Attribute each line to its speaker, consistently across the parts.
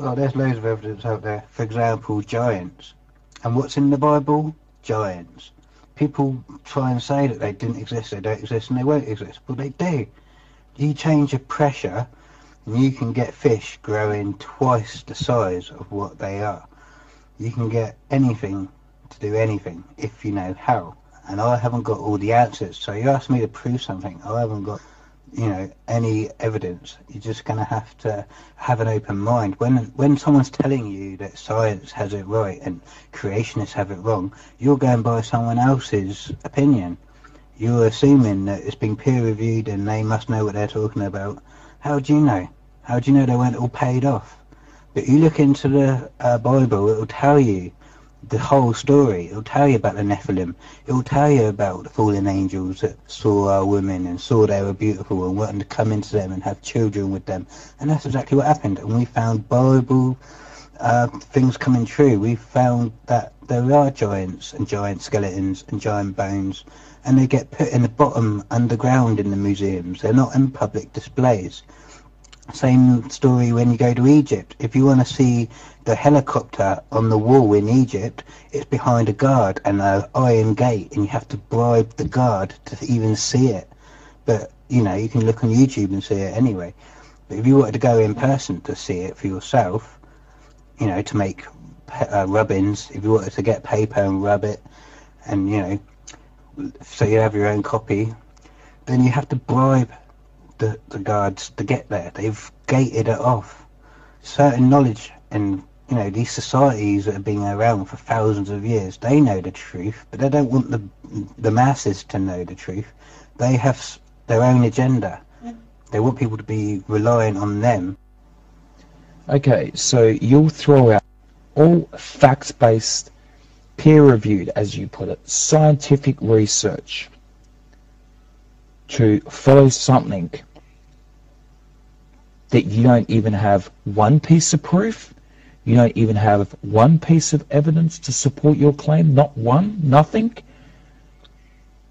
Speaker 1: Well, there's loads of evidence out there. For example, giants. And what's in the Bible? Giants. People try and say that they didn't exist, they don't exist, and they won't exist. But they do. You change the pressure, and you can get fish growing twice the size of what they are. You can get anything to do anything if you know how. And I haven't got all the answers. So you ask me to prove something, I haven't got, any evidence. You're just going to have an open mind. When someone's telling you that science has it right and creationists have it wrong, you're going by someone else's opinion. You're assuming that it's been peer reviewed and they must know what they're talking about. How do you know? How do you know they weren't all paid off? But you look into the Bible, it will tell you the whole story. It'll tell you about the Nephilim. It'll tell you about the fallen angels that saw our women and saw they were beautiful and wanted to come into them and have children with them. And that's exactly what happened. And we found Bible things coming true. We found that there are giants and giant skeletons and giant bones, and they get put in the bottom underground in the museums. They're not in public displays. Same story when you go to Egypt. If you want to see the helicopter on the wall in Egypt, it's behind a guard and an iron gate, and you have to bribe the guard to even see it. But you can look on YouTube and see it anyway. But if you wanted to go in person to see it for yourself, to make rubbings, if you wanted to get paper and rub it, and so you have your own copy, then you have to bribe the guards to get there. They've gated it off. Certain knowledge, and these societies that have been around for thousands of years, they know the truth, but they don't want the masses to know the truth. They have their own agenda. They want people to be reliant on them.
Speaker 2: Okay, so you'll throw out all facts-based, peer-reviewed, as you put it, scientific research to follow something that you don't even have one piece of proof, you don't even have one piece of evidence to support your claim, not one, nothing.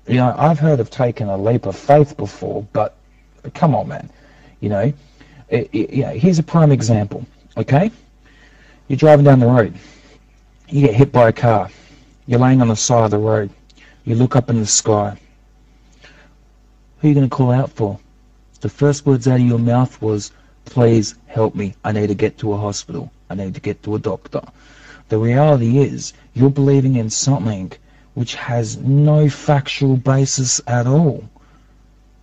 Speaker 2: I've heard of taking a leap of faith before, but come on, man. Here's a prime example, okay? You're driving down the road, you get hit by a car, you're laying on the side of the road, you look up in the sky. Who are you going to call out for? The first words out of your mouth was, please help me, I need to get to a hospital, I need to get to a doctor. The reality is, you're believing in something which has no factual basis at all.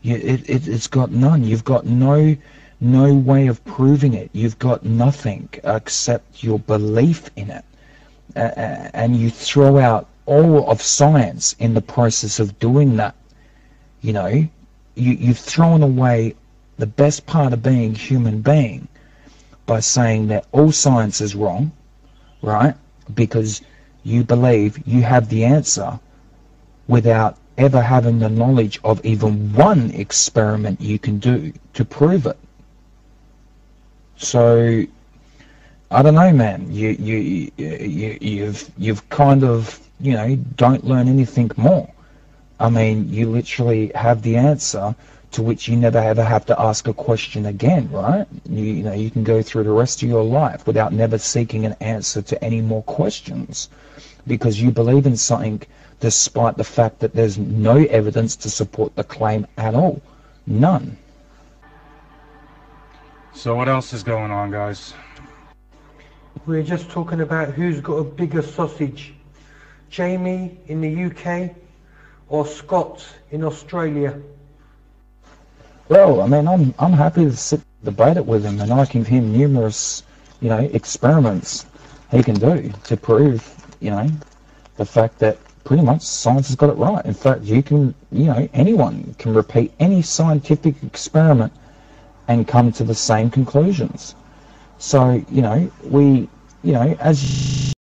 Speaker 2: It's got none. You've got no way of proving it. You've got nothing except your belief in it. And you throw out all of science in the process of doing that. You've thrown away the best part of being a human being by saying that all science is wrong, right? Because you believe you have the answer without ever having the knowledge of even one experiment you can do to prove it. So I don't know, man. You've kind of don't learn anything more. I mean, you literally have the answer to which you never ever have to ask a question again, right? You can go through the rest of your life without never seeking an answer to any more questions, because you believe in something despite the fact that there's no evidence to support the claim at all. None.
Speaker 3: So what else is going on, guys?
Speaker 4: We're just talking about who's got a bigger sausage, Jamie in the UK or Scott in Australia.
Speaker 2: Well, I mean, I'm happy to sit debate it with him, and I can give him numerous, experiments he can do to prove, the fact that pretty much science has got it right. In fact, anyone can repeat any scientific experiment and come to the same conclusions. So, as